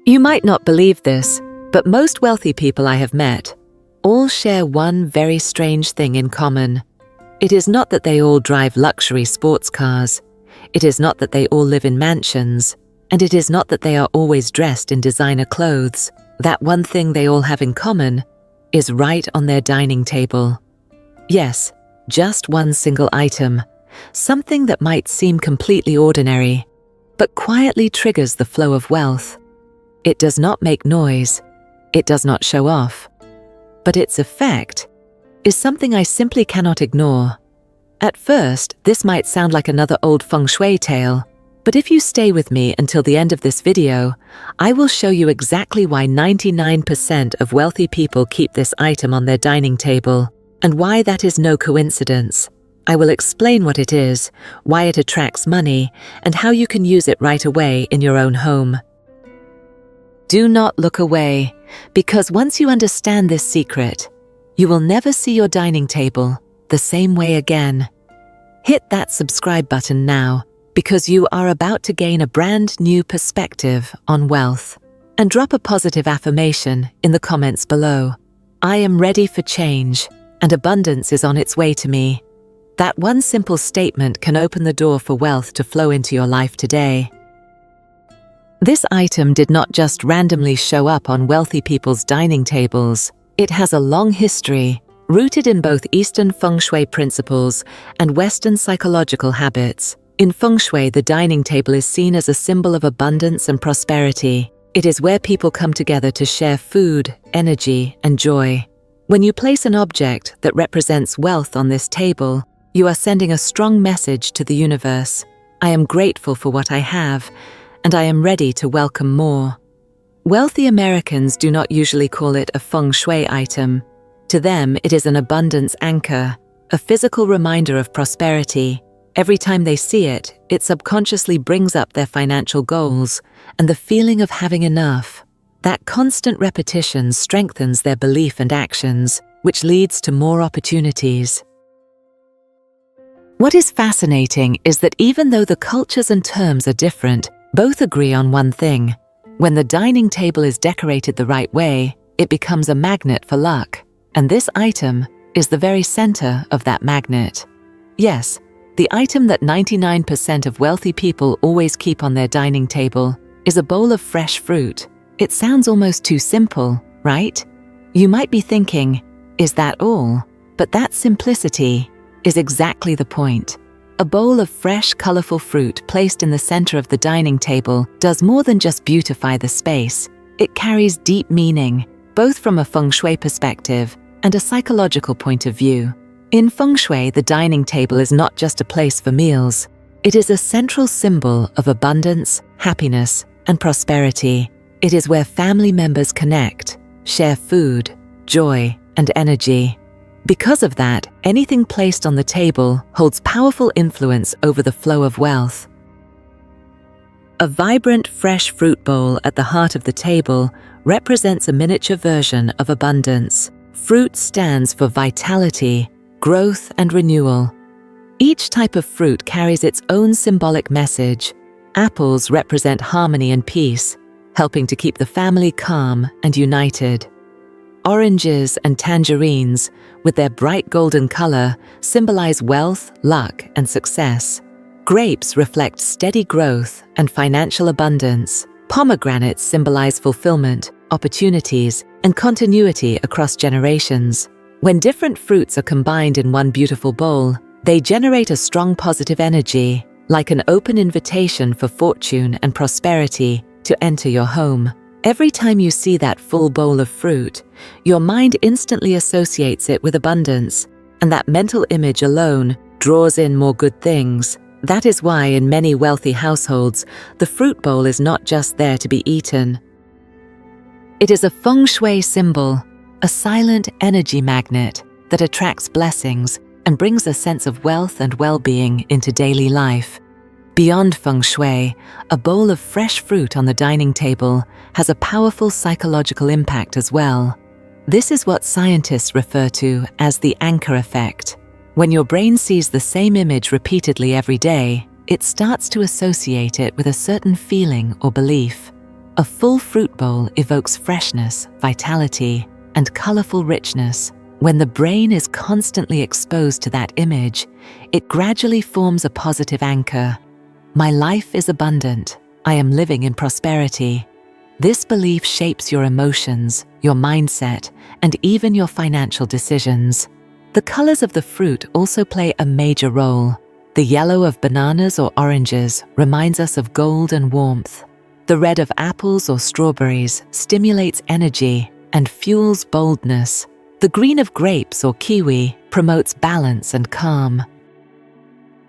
You might not believe this, but most wealthy people I have met all share one very strange thing in common. It is not that they all drive luxury sports cars. It is not that they all live in mansions. And it is not that they are always dressed in designer clothes. That one thing they all have in common is right on their dining table. Yes, just one single item, something that might seem completely ordinary, but quietly triggers the flow of wealth. It does not make noise. It does not show off. But its effect is something I simply cannot ignore. At first, this might sound like another old feng shui tale, but if you stay with me until the end of this video, I will show you exactly why 99% of wealthy people keep this item on their dining table, and why that is no coincidence. I will explain what it is, why it attracts money, and how you can use it right away in your own home. Do not look away, because once you understand this secret, you will never see your dining table the same way again. Hit that subscribe button now, because you are about to gain a brand new perspective on wealth. And drop a positive affirmation in the comments below. I am ready for change, and abundance is on its way to me. That one simple statement can open the door for wealth to flow into your life today. This item did not just randomly show up on wealthy people's dining tables. It has a long history, rooted in both Eastern feng shui principles and Western psychological habits. In feng shui, the dining table is seen as a symbol of abundance and prosperity. It is where people come together to share food, energy, and joy. When you place an object that represents wealth on this table, you are sending a strong message to the universe. I am grateful for what I have, and I am ready to welcome more. Wealthy Americans do not usually call it a feng shui item. To them, it is an abundance anchor, a physical reminder of prosperity. Every time they see it, it subconsciously brings up their financial goals and the feeling of having enough. That constant repetition strengthens their belief and actions, which leads to more opportunities. What is fascinating is that even though the cultures and terms are different, both agree on one thing. When the dining table is decorated the right way, it becomes a magnet for luck. And this item is the very center of that magnet. Yes, the item that 99% of wealthy people always keep on their dining table is a bowl of fresh fruit. It sounds almost too simple, right? You might be thinking, is that all? But that simplicity is exactly the point. A bowl of fresh, colorful fruit placed in the center of the dining table does more than just beautify the space. It carries deep meaning, both from a feng shui perspective and a psychological point of view. In feng shui, the dining table is not just a place for meals. It is a central symbol of abundance, happiness, and prosperity. It is where family members connect, share food, joy, and energy. Because of that, anything placed on the table holds powerful influence over the flow of wealth. A vibrant, fresh fruit bowl at the heart of the table represents a miniature version of abundance. Fruit stands for vitality, growth, and renewal. Each type of fruit carries its own symbolic message. Apples represent harmony and peace, helping to keep the family calm and united. Oranges and tangerines, with their bright golden color, symbolize wealth, luck, and success. Grapes reflect steady growth and financial abundance. Pomegranates symbolize fulfillment, opportunities, and continuity across generations. When different fruits are combined in one beautiful bowl, they generate a strong positive energy, like an open invitation for fortune and prosperity to enter your home. Every time you see that full bowl of fruit, your mind instantly associates it with abundance, and that mental image alone draws in more good things. That is why in many wealthy households, the fruit bowl is not just there to be eaten. It is a feng shui symbol, a silent energy magnet that attracts blessings and brings a sense of wealth and well-being into daily life. Beyond feng shui, a bowl of fresh fruit on the dining table has a powerful psychological impact as well. This is what scientists refer to as the anchor effect. When your brain sees the same image repeatedly every day, it starts to associate it with a certain feeling or belief. A full fruit bowl evokes freshness, vitality, and colorful richness. When the brain is constantly exposed to that image, it gradually forms a positive anchor. My life is abundant. I am living in prosperity. This belief shapes your emotions, your mindset, and even your financial decisions. The colors of the fruit also play a major role. The yellow of bananas or oranges reminds us of gold and warmth. The red of apples or strawberries stimulates energy and fuels boldness. The green of grapes or kiwi promotes balance and calm.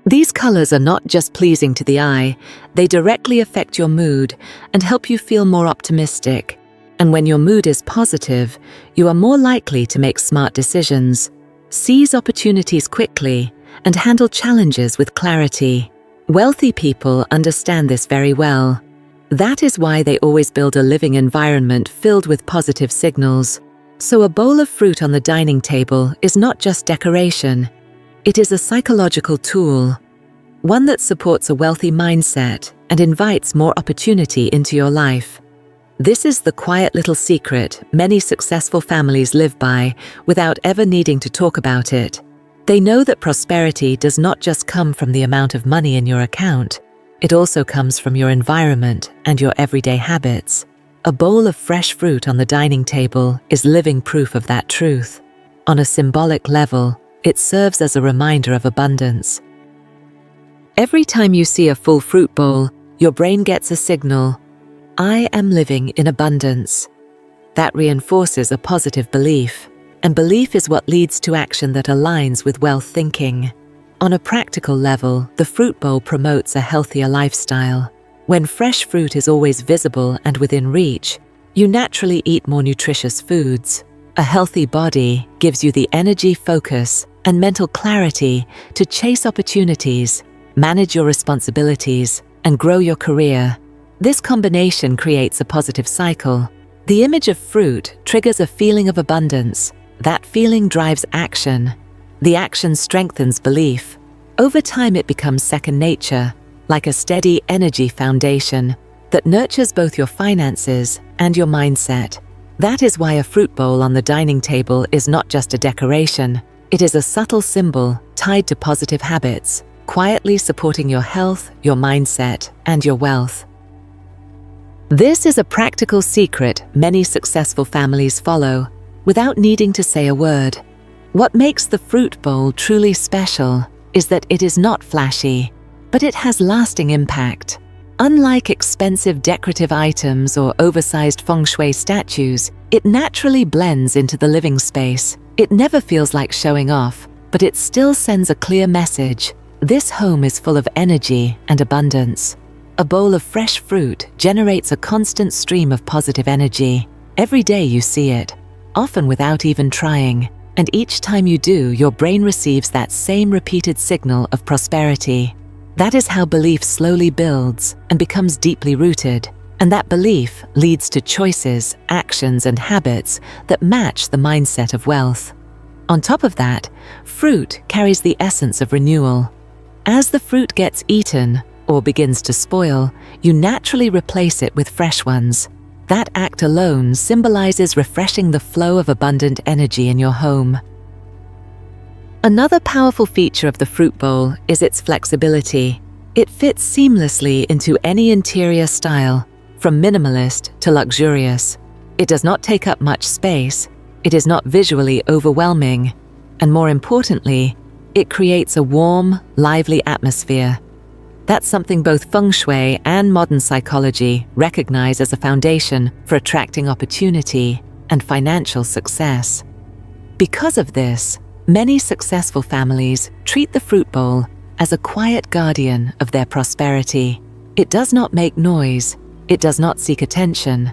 These colors are not just pleasing to the eye, they directly affect your mood and help you feel more optimistic. And when your mood is positive, you are more likely to make smart decisions, seize opportunities quickly, and handle challenges with clarity. Wealthy people understand this very well. That is why they always build a living environment filled with positive signals. So a bowl of fruit on the dining table is not just decoration. It is a psychological tool, one that supports a wealthy mindset and invites more opportunity into your life. This is the quiet little secret many successful families live by without ever needing to talk about it. They know that prosperity does not just come from the amount of money in your account. It also comes from your environment and your everyday habits. A bowl of fresh fruit on the dining table is living proof of that truth. On a symbolic level, it serves as a reminder of abundance. Every time you see a full fruit bowl, your brain gets a signal. I am living in abundance. That reinforces a positive belief, and belief is what leads to action that aligns with wealth thinking. On a practical level, the fruit bowl promotes a healthier lifestyle. When fresh fruit is always visible and within reach, you naturally eat more nutritious foods. A healthy body gives you the energy, focus, and mental clarity to chase opportunities, manage your responsibilities, and grow your career. This combination creates a positive cycle. The image of fruit triggers a feeling of abundance. That feeling drives action. The action strengthens belief. Over time, it becomes second nature, like a steady energy foundation that nurtures both your finances and your mindset. That is why a fruit bowl on the dining table is not just a decoration. It is a subtle symbol tied to positive habits, quietly supporting your health, your mindset, and your wealth. This is a practical secret many successful families follow without needing to say a word. What makes the fruit bowl truly special is that it is not flashy, but it has lasting impact. Unlike expensive decorative items or oversized feng shui statues, it naturally blends into the living space. It never feels like showing off, but it still sends a clear message. This home is full of energy and abundance. A bowl of fresh fruit generates a constant stream of positive energy. Every day you see it, often without even trying. And each time you do, your brain receives that same repeated signal of prosperity. That is how belief slowly builds and becomes deeply rooted. And that belief leads to choices, actions, and habits that match the mindset of wealth. On top of that, fruit carries the essence of renewal. As the fruit gets eaten or begins to spoil, you naturally replace it with fresh ones. That act alone symbolizes refreshing the flow of abundant energy in your home. Another powerful feature of the fruit bowl is its flexibility. It fits seamlessly into any interior style, from minimalist to luxurious. It does not take up much space, it is not visually overwhelming, and more importantly, it creates a warm, lively atmosphere. That's something both feng shui and modern psychology recognize as a foundation for attracting opportunity and financial success. Because of this, many successful families treat the fruit bowl as a quiet guardian of their prosperity. It does not make noise, it does not seek attention,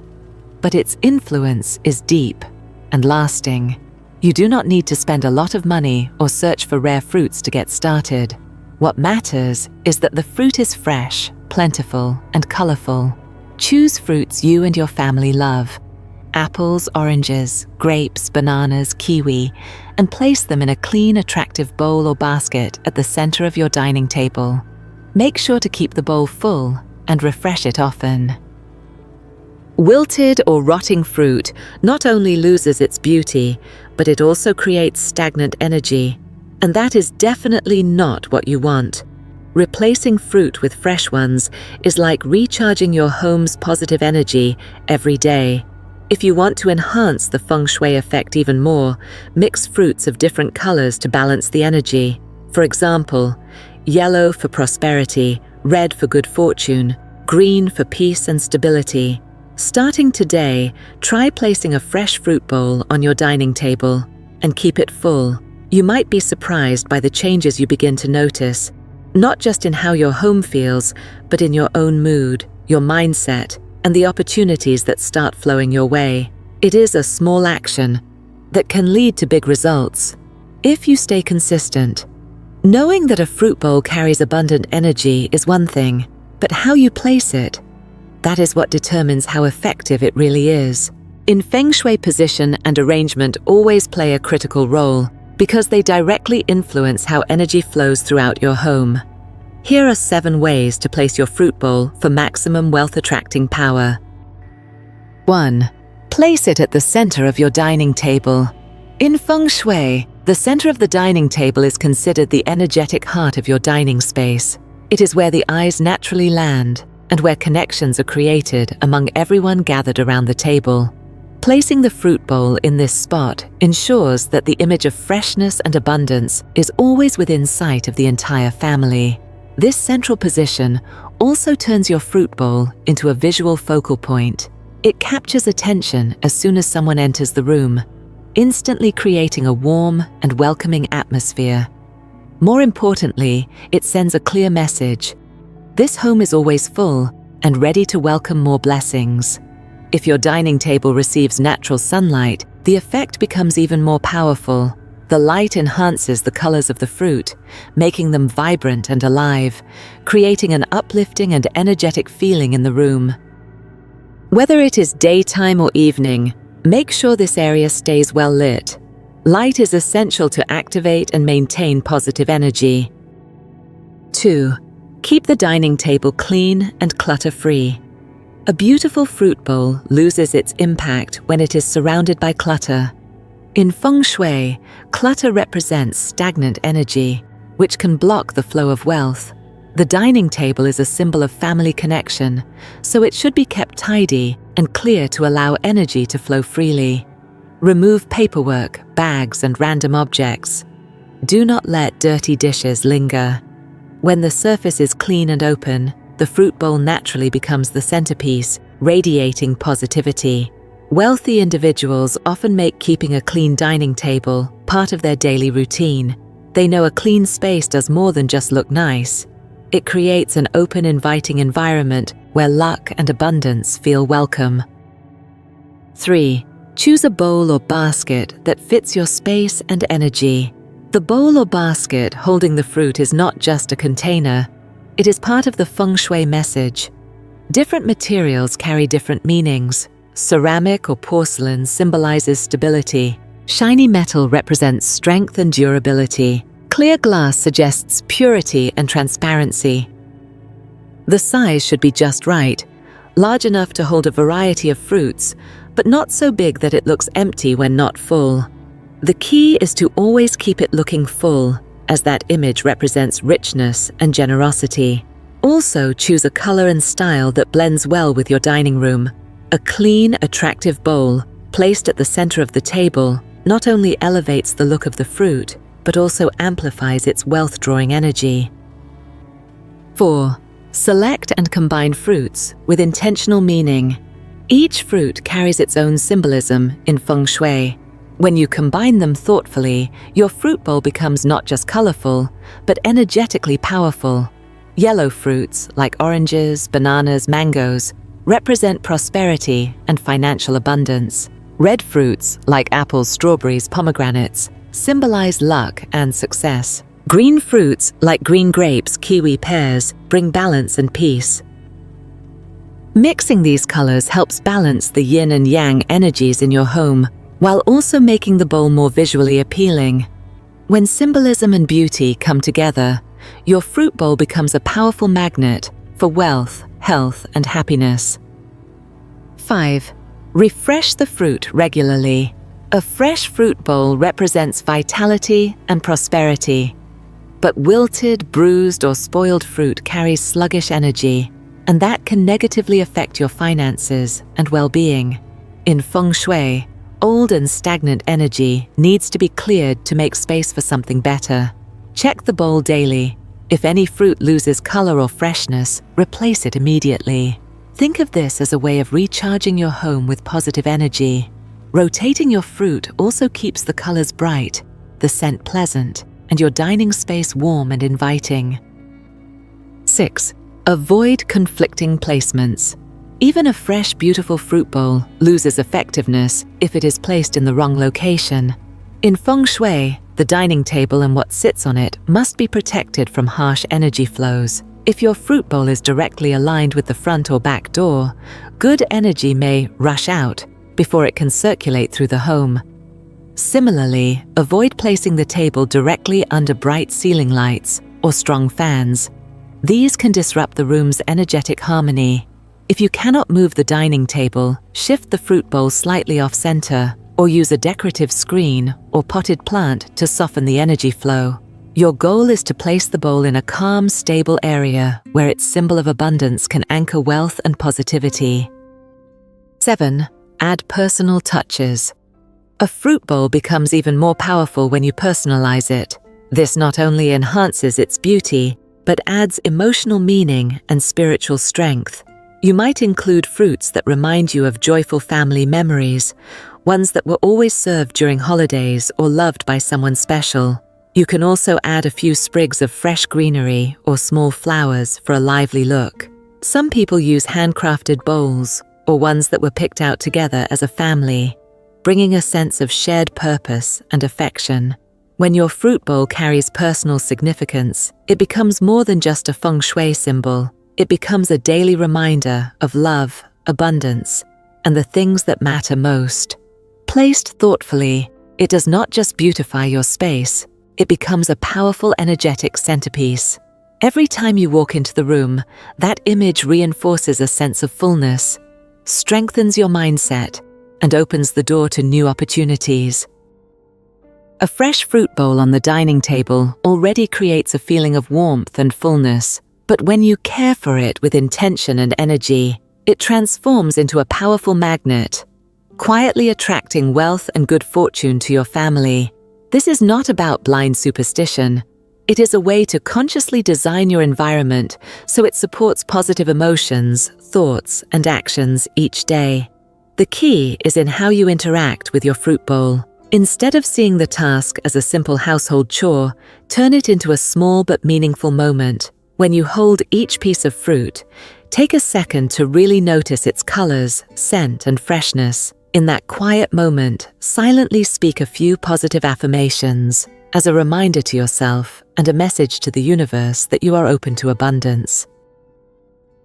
but its influence is deep and lasting. You do not need to spend a lot of money or search for rare fruits to get started. What matters is that the fruit is fresh, plentiful, and colorful. Choose fruits you and your family love. Apples, oranges, grapes, bananas, kiwi, and place them in a clean, attractive bowl or basket at the center of your dining table. Make sure to keep the bowl full and refresh it often. Wilted or rotting fruit not only loses its beauty, but it also creates stagnant energy. And that is definitely not what you want. Replacing fruit with fresh ones is like recharging your home's positive energy every day. If you want to enhance the feng shui effect even more, mix fruits of different colors to balance the energy. For example, yellow for prosperity, red for good fortune, green for peace and stability. Starting today, try placing a fresh fruit bowl on your dining table and keep it full. You might be surprised by the changes you begin to notice, not just in how your home feels, but in your own mood, your mindset, and the opportunities that start flowing your way. It is a small action that can lead to big results if you stay consistent. Knowing that a fruit bowl carries abundant energy is one thing, but how you place it, that is what determines how effective it really is. In feng shui, position and arrangement always play a critical role because they directly influence how energy flows throughout your home. Here are 7 ways to place your fruit bowl for maximum wealth-attracting power. 1. Place it at the center of your dining table. In feng shui, the center of the dining table is considered the energetic heart of your dining space. It is where the eyes naturally land and where connections are created among everyone gathered around the table. Placing the fruit bowl in this spot ensures that the image of freshness and abundance is always within sight of the entire family. This central position also turns your fruit bowl into a visual focal point. It captures attention as soon as someone enters the room, instantly creating a warm and welcoming atmosphere. More importantly, it sends a clear message. This home is always full and ready to welcome more blessings. If your dining table receives natural sunlight, the effect becomes even more powerful. The light enhances the colors of the fruit, making them vibrant and alive, creating an uplifting and energetic feeling in the room. Whether it is daytime or evening, make sure this area stays well lit. Light is essential to activate and maintain positive energy. 2. Keep the dining table clean and clutter-free. A beautiful fruit bowl loses its impact when it is surrounded by clutter. In feng shui, clutter represents stagnant energy, which can block the flow of wealth. The dining table is a symbol of family connection, so it should be kept tidy and clear to allow energy to flow freely. Remove paperwork, bags, and random objects. Do not let dirty dishes linger. When the surface is clean and open, the fruit bowl naturally becomes the centerpiece, radiating positivity. Wealthy individuals often make keeping a clean dining table part of their daily routine. They know a clean space does more than just look nice. It creates an open, inviting environment where luck and abundance feel welcome. 3. Choose a bowl or basket that fits your space and energy. The bowl or basket holding the fruit is not just a container. It is part of the feng shui message. Different materials carry different meanings. Ceramic or porcelain symbolizes stability. Shiny metal represents strength and durability. Clear glass suggests purity and transparency. The size should be just right, large enough to hold a variety of fruits, but not so big that it looks empty when not full. The key is to always keep it looking full, as that image represents richness and generosity. Also, choose a color and style that blends well with your dining room. A clean, attractive bowl, placed at the center of the table, not only elevates the look of the fruit, but also amplifies its wealth-drawing energy. 4. Select and combine fruits with intentional meaning. Each fruit carries its own symbolism in feng shui. When you combine them thoughtfully, your fruit bowl becomes not just colorful, but energetically powerful. Yellow fruits, like oranges, bananas, mangoes, represent prosperity and financial abundance. Red fruits, like apples, strawberries, pomegranates, symbolize luck and success. Green fruits, like green grapes, kiwi, pears, bring balance and peace. Mixing these colors helps balance the yin and yang energies in your home, while also making the bowl more visually appealing. When symbolism and beauty come together, your fruit bowl becomes a powerful magnet for wealth, health, and happiness. 5. Refresh the fruit regularly. A fresh fruit bowl represents vitality and prosperity. But wilted, bruised, or spoiled fruit carries sluggish energy, and that can negatively affect your finances and well-being. In feng shui, old and stagnant energy needs to be cleared to make space for something better. Check the bowl daily. If any fruit loses color or freshness, replace it immediately. Think of this as a way of recharging your home with positive energy. Rotating your fruit also keeps the colors bright, the scent pleasant, and your dining space warm and inviting. 6. Avoid conflicting placements. Even a fresh, beautiful fruit bowl loses effectiveness if it is placed in the wrong location. In feng shui, the dining table and what sits on it must be protected from harsh energy flows. If your fruit bowl is directly aligned with the front or back door, good energy may rush out before it can circulate through the home. Similarly, avoid placing the table directly under bright ceiling lights or strong fans. These can disrupt the room's energetic harmony. If you cannot move the dining table, shift the fruit bowl slightly off-center or use a decorative screen or potted plant to soften the energy flow. Your goal is to place the bowl in a calm, stable area where its symbol of abundance can anchor wealth and positivity. 7. Add personal touches. A fruit bowl becomes even more powerful when you personalize it. This not only enhances its beauty, but adds emotional meaning and spiritual strength. You might include fruits that remind you of joyful family memories, ones that were always served during holidays or loved by someone special. You can also add a few sprigs of fresh greenery or small flowers for a lively look. Some people use handcrafted bowls or ones that were picked out together as a family, bringing a sense of shared purpose and affection. When your fruit bowl carries personal significance, it becomes more than just a feng shui symbol. It becomes a daily reminder of love, abundance, and the things that matter most. Placed thoughtfully, it does not just beautify your space, it becomes a powerful energetic centerpiece. Every time you walk into the room, that image reinforces a sense of fullness, strengthens your mindset, and opens the door to new opportunities. A fresh fruit bowl on the dining table already creates a feeling of warmth and fullness, but when you care for it with intention and energy, it transforms into a powerful magnet, quietly attracting wealth and good fortune to your family. This is not about blind superstition. It is a way to consciously design your environment so it supports positive emotions, thoughts, and actions each day. The key is in how you interact with your fruit bowl. Instead of seeing the task as a simple household chore, turn it into a small but meaningful moment. When you hold each piece of fruit, take a second to really notice its colors, scent, and freshness. In that quiet moment, silently speak a few positive affirmations as a reminder to yourself and a message to the universe that you are open to abundance.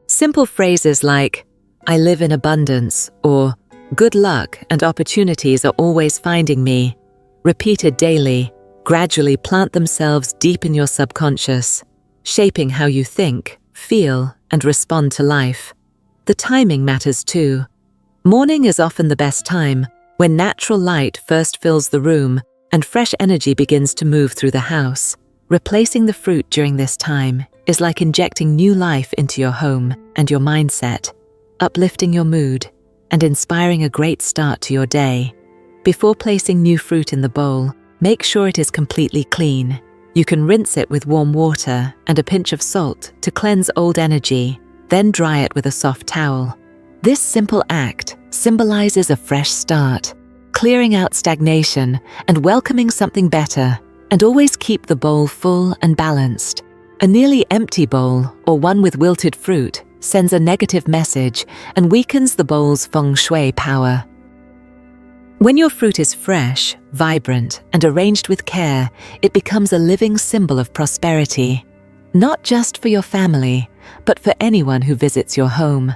Simple phrases like, "I live in abundance," or "Good luck and opportunities are always finding me," repeated daily, gradually plant themselves deep in your subconscious, shaping how you think, feel, and respond to life. The timing matters too. Morning is often the best time, when natural light first fills the room and fresh energy begins to move through the house. Replacing the fruit during this time is like injecting new life into your home and your mindset, uplifting your mood and inspiring a great start to your day. Before placing new fruit in the bowl, make sure it is completely clean. You can rinse it with warm water and a pinch of salt to cleanse old energy, then dry it with a soft towel. This simple act symbolizes a fresh start, clearing out stagnation and welcoming something better. And always keep the bowl full and balanced. A nearly empty bowl, or one with wilted fruit, sends a negative message and weakens the bowl's feng shui power. When your fruit is fresh, vibrant, and arranged with care, it becomes a living symbol of prosperity, not just for your family, but for anyone who visits your home.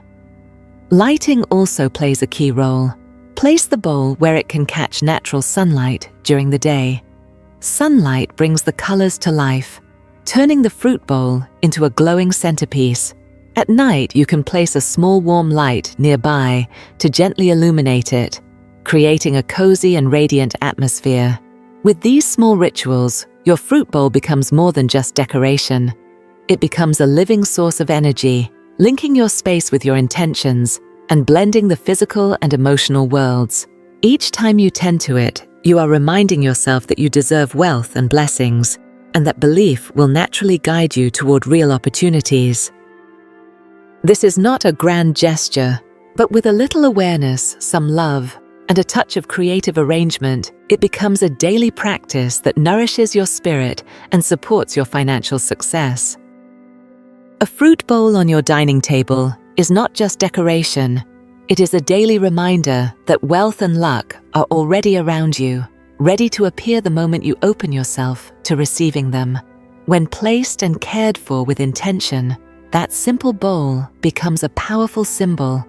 Lighting also plays a key role. Place the bowl where it can catch natural sunlight during the day. Sunlight brings the colors to life, turning the fruit bowl into a glowing centerpiece. At night, you can place a small warm light nearby to gently illuminate it, creating a cozy and radiant atmosphere. With these small rituals, your fruit bowl becomes more than just decoration. It becomes a living source of energy, linking your space with your intentions and blending the physical and emotional worlds. Each time you tend to it, you are reminding yourself that you deserve wealth and blessings, and that belief will naturally guide you toward real opportunities. This is not a grand gesture, but with a little awareness, some love, and a touch of creative arrangement, it becomes a daily practice that nourishes your spirit and supports your financial success. A fruit bowl on your dining table is not just decoration. It is a daily reminder that wealth and luck are already around you, ready to appear the moment you open yourself to receiving them. When placed and cared for with intention, that simple bowl becomes a powerful symbol,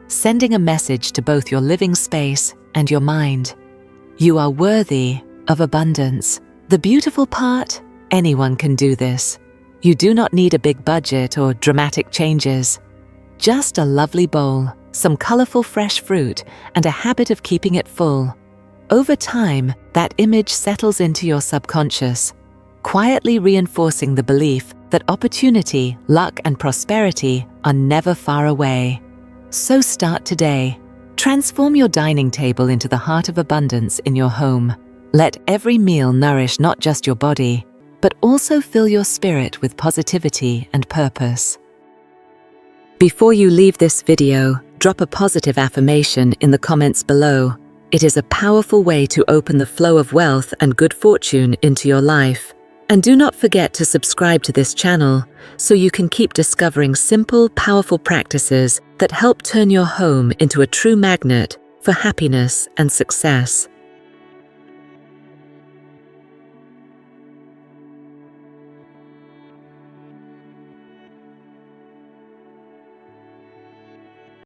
sending a message to both your living space and your mind. You are worthy of abundance. The beautiful part, anyone can do this. You do not need a big budget or dramatic changes. Just a lovely bowl, some colorful fresh fruit, and a habit of keeping it full. Over time, that image settles into your subconscious, quietly reinforcing the belief that opportunity, luck, and prosperity are never far away. So start today. Transform your dining table into the heart of abundance in your home. Let every meal nourish not just your body, but also fill your spirit with positivity and purpose. Before you leave this video, drop a positive affirmation in the comments below. It is a powerful way to open the flow of wealth and good fortune into your life. And do not forget to subscribe to this channel so you can keep discovering simple, powerful practices that help turn your home into a true magnet for happiness and success.